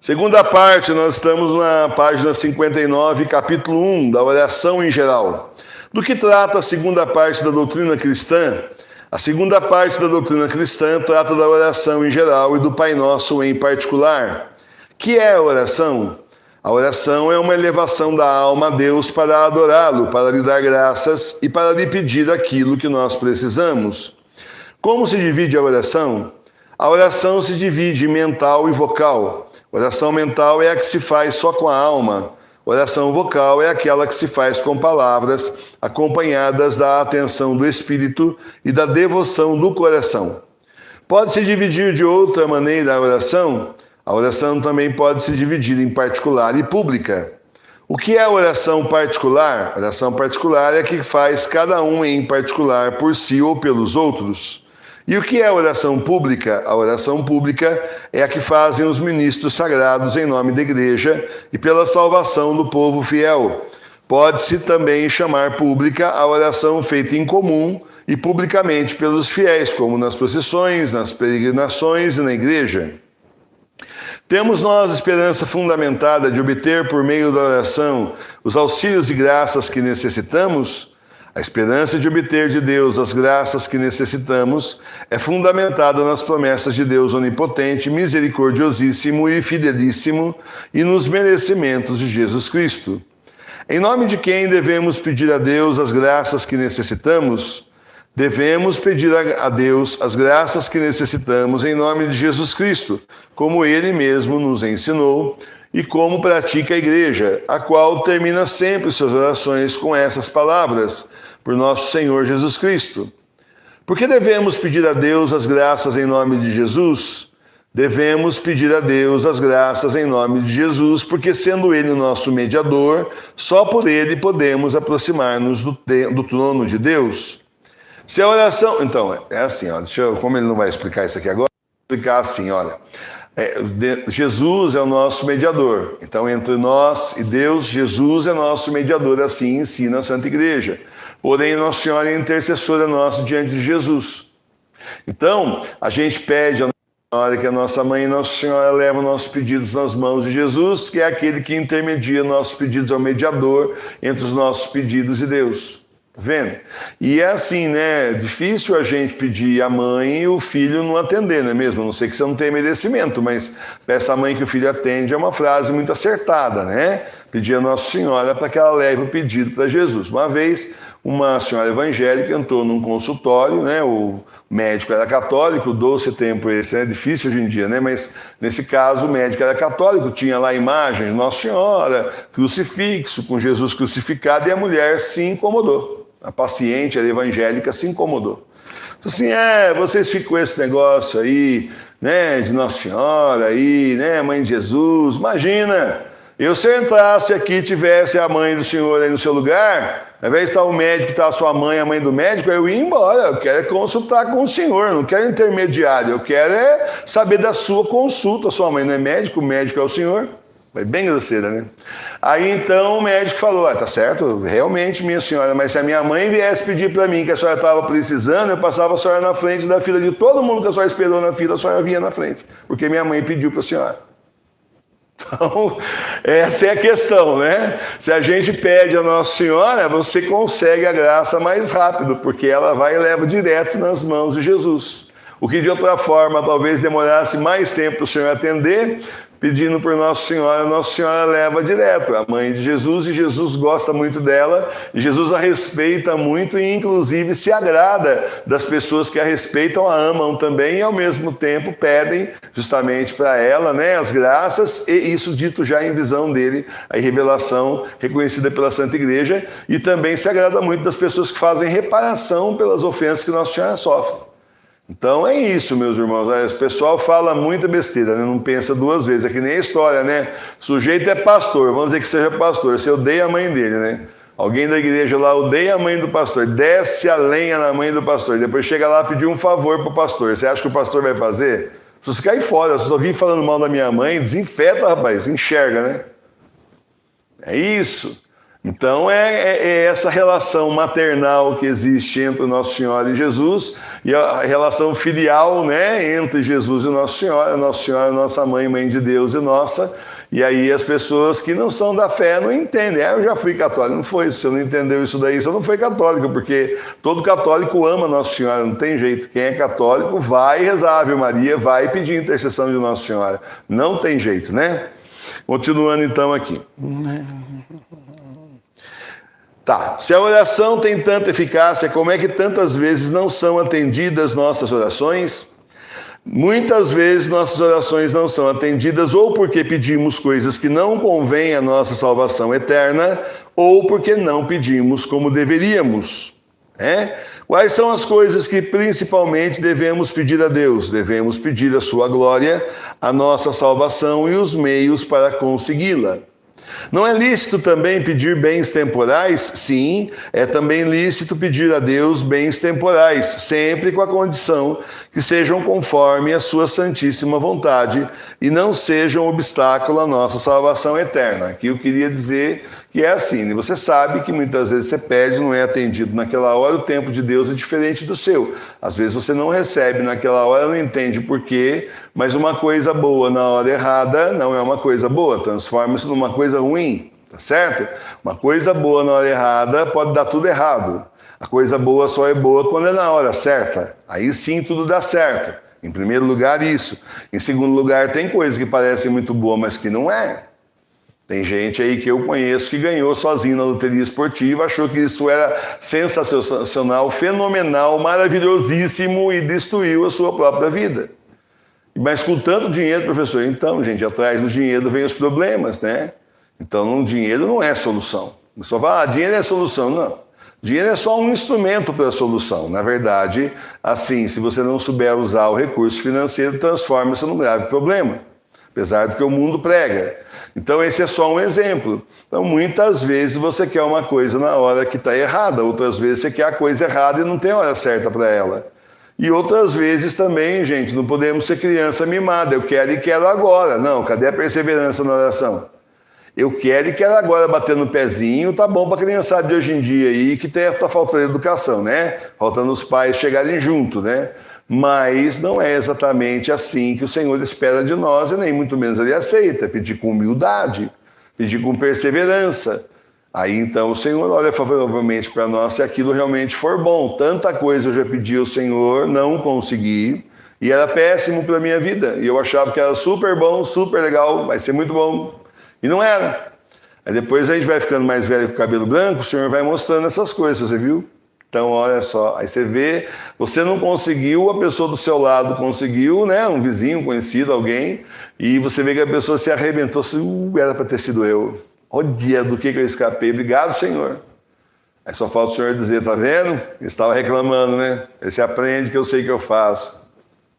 Segunda parte, nós estamos na página 59, capítulo 1, da oração em geral. Do que trata a segunda parte da doutrina cristã? A segunda parte da doutrina cristã trata da oração em geral e do Pai Nosso em particular. Que é a oração? A oração é uma elevação da alma a Deus para adorá-lo, para lhe dar graças e para lhe pedir aquilo que nós precisamos. Como se divide a oração? A oração se divide em mental e vocal. Oração mental é a que se faz só com a alma. Oração vocal é aquela que se faz com palavras, acompanhadas da atenção do espírito e da devoção do coração. Pode-se dividir de outra maneira a oração? A oração também pode se dividir em particular e pública. O que é a oração particular? A oração particular é a que faz cada um em particular por si ou pelos outros. E o que é a oração pública? A oração pública é a que fazem os ministros sagrados em nome da igreja e pela salvação do povo fiel. Pode-se também chamar pública a oração feita em comum e publicamente pelos fiéis, como nas procissões, nas peregrinações e na igreja. Temos nós esperança fundamentada de obter por meio da oração os auxílios e graças que necessitamos? A esperança de obter de Deus as graças que necessitamos é fundamentada nas promessas de Deus onipotente, misericordiosíssimo e fidelíssimo e nos merecimentos de Jesus Cristo. Em nome de quem devemos pedir a Deus as graças que necessitamos? Devemos pedir a Deus as graças que necessitamos em nome de Jesus Cristo, como Ele mesmo nos ensinou e como pratica a igreja, a qual termina sempre suas orações com essas palavras: por nosso Senhor Jesus Cristo. Por que devemos pedir a Deus as graças em nome de Jesus? Devemos pedir a Deus as graças em nome de Jesus, porque sendo Ele o nosso mediador, só por Ele podemos aproximar-nos do trono de Deus. Se a oração... Então, é assim, ó, como ele não vai explicar isso aqui agora, vou explicar assim, olha. Jesus é o nosso mediador. Então, entre nós e Deus, Jesus é nosso mediador, assim ensina a Santa Igreja. Porém, Nossa Senhora é intercessora nossa diante de Jesus. Então, a gente pede a Nossa Senhora que a nossa mãe e Nossa Senhora leva nossos pedidos nas mãos de Jesus, que é aquele que intermedia nossos pedidos ao mediador entre os nossos pedidos e Deus. Tá vendo? E é assim, né? Difícil a gente pedir a mãe e o filho não atender, não é mesmo? A não sei que você não tenha merecimento, mas peça à mãe que o filho atende é uma frase muito acertada, né? Pedir a Nossa Senhora para que ela leve o pedido para Jesus. Uma vez, uma senhora evangélica entrou num consultório, né? O médico era católico, doce tempo esse, é difícil hoje em dia, né? Mas nesse caso o médico era católico, tinha lá imagens de Nossa Senhora, crucifixo, com Jesus crucificado, e a mulher se incomodou. A paciente era evangélica, se incomodou. Assim, vocês ficam com esse negócio aí, né? De Nossa Senhora aí, né? Mãe de Jesus, imagina... se eu entrasse aqui e tivesse a mãe do senhor aí no seu lugar, ao invés de estar o médico, estar a sua mãe, a mãe do médico, eu ia embora. Eu quero consultar com o senhor, não quero intermediário. Eu quero saber da sua consulta. A sua mãe não é médico, o médico é o senhor. Foi bem grosseira, né? Aí então o médico falou, tá certo, realmente minha senhora, mas se a minha mãe viesse pedir para mim que a senhora estava precisando, eu passava a senhora na frente da fila de todo mundo que a senhora esperou na fila, a senhora vinha na frente, porque minha mãe pediu para a senhora. Então, essa é a questão, né? Se a gente pede a Nossa Senhora, você consegue a graça mais rápido, porque ela vai e leva direto nas mãos de Jesus. O que de outra forma talvez demorasse mais tempo para o Senhor atender, pedindo por Nossa Senhora leva direto. É a mãe de Jesus e Jesus gosta muito dela, e Jesus a respeita muito e inclusive se agrada das pessoas que a respeitam, a amam também e ao mesmo tempo pedem justamente para ela, né, as graças, e isso dito já em visão dele, a revelação reconhecida pela Santa Igreja, e também se agrada muito das pessoas que fazem reparação pelas ofensas que Nossa Senhora sofre. Então é isso, meus irmãos. O pessoal fala muita besteira, né? Não pensa duas vezes. É que nem a história, né? O sujeito é pastor, vamos dizer que seja pastor. Você odeia a mãe dele, né? Alguém da igreja lá odeia a mãe do pastor, desce a lenha na mãe do pastor, depois chega lá pedir um favor para o pastor. Você acha que o pastor vai fazer? Se você cair fora, se você ouvir falando mal da minha mãe, desinfeta, rapaz, enxerga, né? É isso. Então é essa relação maternal que existe entre o Nosso Senhor e Jesus, e a relação filial, né, entre Jesus e Nossa Senhora, nossa mãe, mãe de Deus e nossa. E aí as pessoas que não são da fé não entendem. Eu já fui católico. Não foi. Se você não entendeu isso daí, você não foi católico, porque todo católico ama Nossa Senhora, não tem jeito. Quem é católico vai rezar a Ave Maria, vai pedir intercessão de Nossa Senhora. Não tem jeito, né? Continuando então aqui. Tá, se a oração tem tanta eficácia, como é que tantas vezes não são atendidas nossas orações? Muitas vezes nossas orações não são atendidas ou porque pedimos coisas que não convêm à nossa salvação eterna, ou porque não pedimos como deveríamos. Quais são as coisas que principalmente devemos pedir a Deus? Devemos pedir a sua glória, a nossa salvação e os meios para consegui-la. Não é lícito também pedir bens temporais? Sim, é também lícito pedir a Deus bens temporais, sempre com a condição que sejam conforme a sua santíssima vontade e não sejam obstáculo à nossa salvação eterna. Aqui eu queria dizer que é assim, você sabe que muitas vezes você pede, não é atendido naquela hora, o tempo de Deus é diferente do seu. Às vezes você não recebe naquela hora, não entende por quê, mas uma coisa boa na hora errada não é uma coisa boa, transforma isso numa coisa ruim, tá certo? Uma coisa boa na hora errada pode dar tudo errado. A coisa boa só é boa quando é na hora certa. Aí sim tudo dá certo. Em primeiro lugar isso. Em segundo lugar tem coisa que parece muito boa, mas que não é. Tem gente aí que eu conheço que ganhou sozinho na loteria esportiva, achou que isso era sensacional, fenomenal, maravilhosíssimo e destruiu a sua própria vida. Mas com tanto dinheiro, professor, então, gente, atrás do dinheiro vem os problemas, né? Então, o dinheiro não é solução. O pessoal fala, dinheiro é solução. Não. Dinheiro é só um instrumento para a solução. Na verdade, assim, se você não souber usar o recurso financeiro, transforma-se num grave problema. Apesar do que o mundo prega. Então, esse é só um exemplo. Então, muitas vezes você quer uma coisa na hora que está errada. Outras vezes você quer a coisa errada e não tem hora certa para ela. E outras vezes também, gente, não podemos ser criança mimada. Eu quero e quero agora. Não, cadê a perseverança na oração? Eu quero e quero agora bater no pezinho, tá bom para a criançada de hoje em dia aí, que tá faltando educação, né? Faltando os pais chegarem junto, né? Mas não é exatamente assim que o Senhor espera de nós, e nem muito menos ele aceita. Pedir com humildade, pedir com perseverança. Aí então o Senhor olha favoravelmente para nós se aquilo realmente for bom. Tanta coisa eu já pedi ao Senhor, não consegui, e era péssimo para a minha vida. E eu achava que era super bom, super legal, vai ser muito bom. E não era. Aí depois a gente vai ficando mais velho com o cabelo branco, o Senhor vai mostrando essas coisas, você viu? Então, olha só, aí você vê, você não conseguiu, a pessoa do seu lado conseguiu, né? Um vizinho, conhecido, alguém, e você vê que a pessoa se arrebentou, assim, era para ter sido eu. Olha do que eu escapei, obrigado, Senhor. Aí só falta o Senhor dizer, tá vendo? Ele estava reclamando, né? Você aprende que eu sei que eu faço.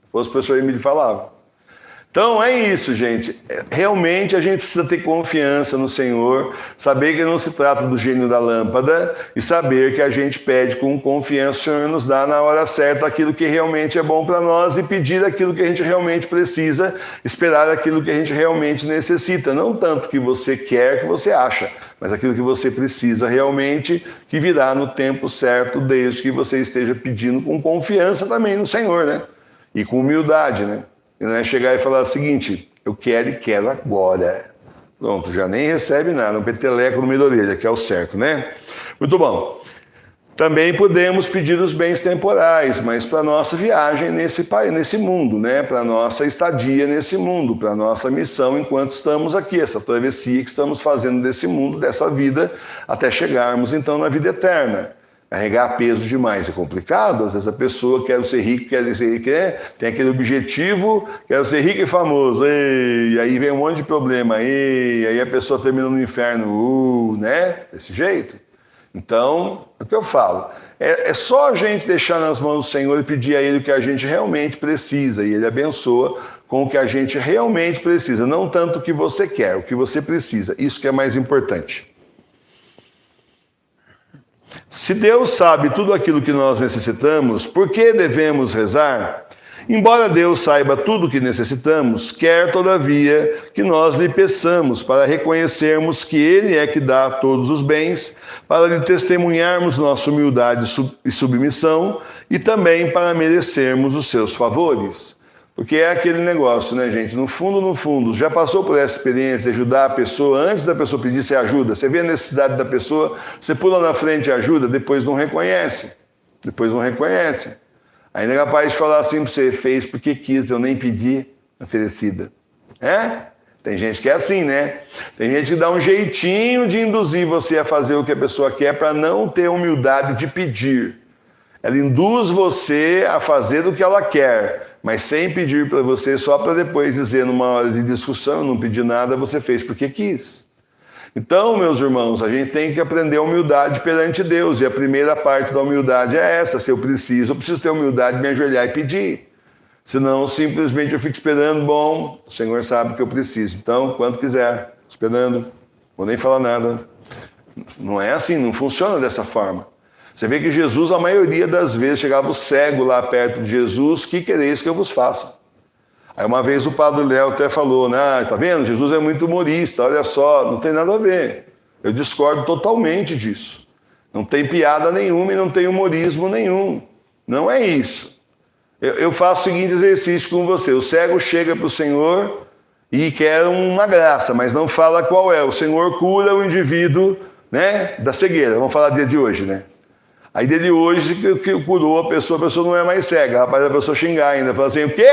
Se fosse o professor Emílio falava. Então é isso, gente. Realmente a gente precisa ter confiança no Senhor, saber que não se trata do gênio da lâmpada e saber que a gente pede com confiança, o Senhor nos dá na hora certa aquilo que realmente é bom para nós e pedir aquilo que a gente realmente precisa, esperar aquilo que a gente realmente necessita. Não tanto que você quer, que você acha, mas aquilo que você precisa realmente, que virá no tempo certo, desde que você esteja pedindo com confiança também no Senhor, né? E com humildade, né? E não é chegar e falar o seguinte, eu quero e quero agora. Pronto, já nem recebe nada, um peteleco no meio da orelha, que é o certo, né? Muito bom. Também podemos pedir os bens temporais, mas para a nossa viagem nesse mundo, né? Para a nossa estadia nesse mundo, para a nossa missão enquanto estamos aqui, essa travessia que estamos fazendo desse mundo, dessa vida, até chegarmos então na vida eterna. Carregar peso demais é complicado, às vezes a pessoa quer ser rico, tem aquele objetivo, quero ser rico e famoso, e aí vem um monte de problema, e aí a pessoa termina no inferno, né? Desse jeito. Então, é o que eu falo, é só a gente deixar nas mãos do Senhor e pedir a Ele o que a gente realmente precisa, e Ele abençoa com o que a gente realmente precisa, não tanto o que você quer, o que você precisa, isso que é mais importante. Se Deus sabe tudo aquilo que nós necessitamos, por que devemos rezar? Embora Deus saiba tudo o que necessitamos, quer todavia que nós lhe peçamos para reconhecermos que Ele é que dá todos os bens, para lhe testemunharmos nossa humildade e submissão e também para merecermos os seus favores. Porque é aquele negócio, né, gente? No fundo, já passou por essa experiência de ajudar a pessoa antes da pessoa pedir, você ajuda. Você vê a necessidade da pessoa, você pula na frente e ajuda, depois não reconhece. Ainda é capaz de falar assim para você, fez porque quis, eu nem pedi, oferecida. Tem gente que é assim, né? Tem gente que dá um jeitinho de induzir você a fazer o que a pessoa quer para não ter humildade de pedir. Ela induz você a fazer o que ela quer, mas sem pedir para você, só para depois dizer, numa hora de discussão, eu não pedi nada, você fez porque quis. Então, meus irmãos, a gente tem que aprender a humildade perante Deus, e a primeira parte da humildade é essa, se eu preciso ter humildade de me ajoelhar e pedir. Senão, simplesmente eu fico esperando, bom, o Senhor sabe que eu preciso, então, quando quiser, esperando, vou nem falar nada. Não é assim, não funciona dessa forma. Você vê que Jesus, a maioria das vezes, chegava o cego lá perto de Jesus, que quereis que eu vos faça? Aí uma vez o padre Léo até falou, né, tá vendo, Jesus é muito humorista, olha só, não tem nada a ver. Eu discordo totalmente disso. Não tem piada nenhuma e não tem humorismo nenhum. Não é isso. Eu faço o seguinte exercício com você, o cego chega para o Senhor e quer uma graça, mas não fala qual é. O Senhor cura o indivíduo, né, da cegueira, vamos falar dia de hoje, né? Aí dele hoje que curou a pessoa não é mais cega. Rapaz, a pessoa xingar ainda, fala assim, o quê?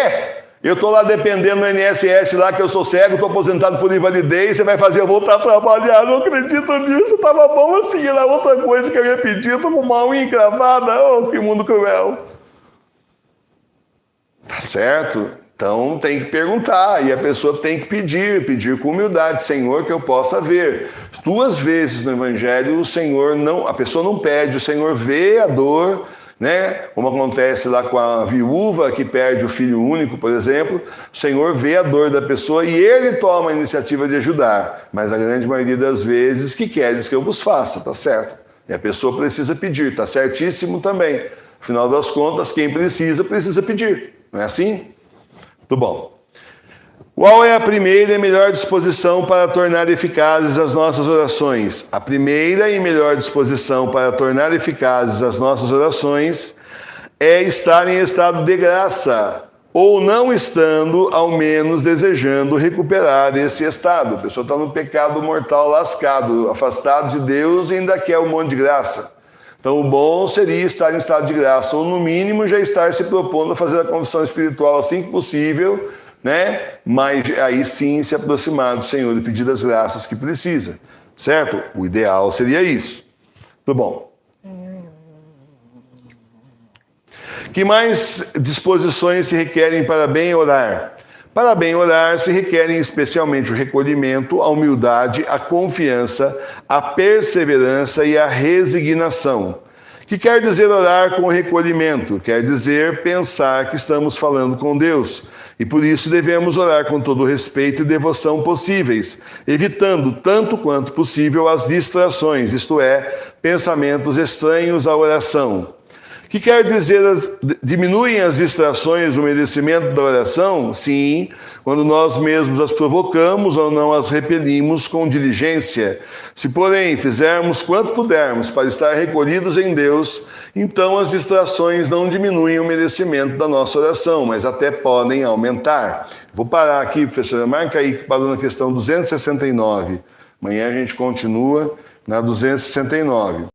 Eu estou lá dependendo do INSS lá, que eu sou cego, estou aposentado por invalidez, você vai fazer eu voltar a trabalhar, não acredito nisso, estava bom assim, era outra coisa que eu ia pedir, estou com uma unha encravada, oh, que mundo cruel. Tá certo? Então tem que perguntar, e a pessoa tem que pedir com humildade, Senhor, que eu possa ver. 2 vezes no Evangelho, a pessoa não pede, o Senhor vê a dor, né? Como acontece lá com a viúva que perde o filho único, por exemplo, o Senhor vê a dor da pessoa e Ele toma a iniciativa de ajudar, mas a grande maioria das vezes, que queres que eu vos faça, tá certo? E a pessoa precisa pedir, tá certíssimo também. Afinal das contas, quem precisa pedir, não é assim? Muito bom. Qual é a primeira e melhor disposição para tornar eficazes as nossas orações? A primeira e melhor disposição para tornar eficazes as nossas orações é estar em estado de graça, ou não estando, ao menos desejando recuperar esse estado. A pessoa está no pecado mortal lascado, afastado de Deus e ainda quer um monte de graça. Então o bom seria estar em estado de graça, ou no mínimo já estar se propondo a fazer a confissão espiritual assim que possível, né? Mas aí sim se aproximar do Senhor e pedir as graças que precisa, certo? O ideal seria isso. Muito bom. Que mais disposições se requerem para bem orar? Para bem orar se requerem especialmente o recolhimento, a humildade, a confiança, a perseverança e a resignação. Que quer dizer orar com recolhimento? Quer dizer pensar que estamos falando com Deus. E por isso devemos orar com todo o respeito e devoção possíveis, evitando tanto quanto possível as distrações, isto é, pensamentos estranhos à oração. Que quer dizer, diminuem as distrações o merecimento da oração? Sim, quando nós mesmos as provocamos ou não as repelimos com diligência. Se, porém, fizermos quanto pudermos para estar recolhidos em Deus, então as distrações não diminuem o merecimento da nossa oração, mas até podem aumentar. Vou parar aqui, professora, marca aí que parou na questão 269. Amanhã a gente continua na 269.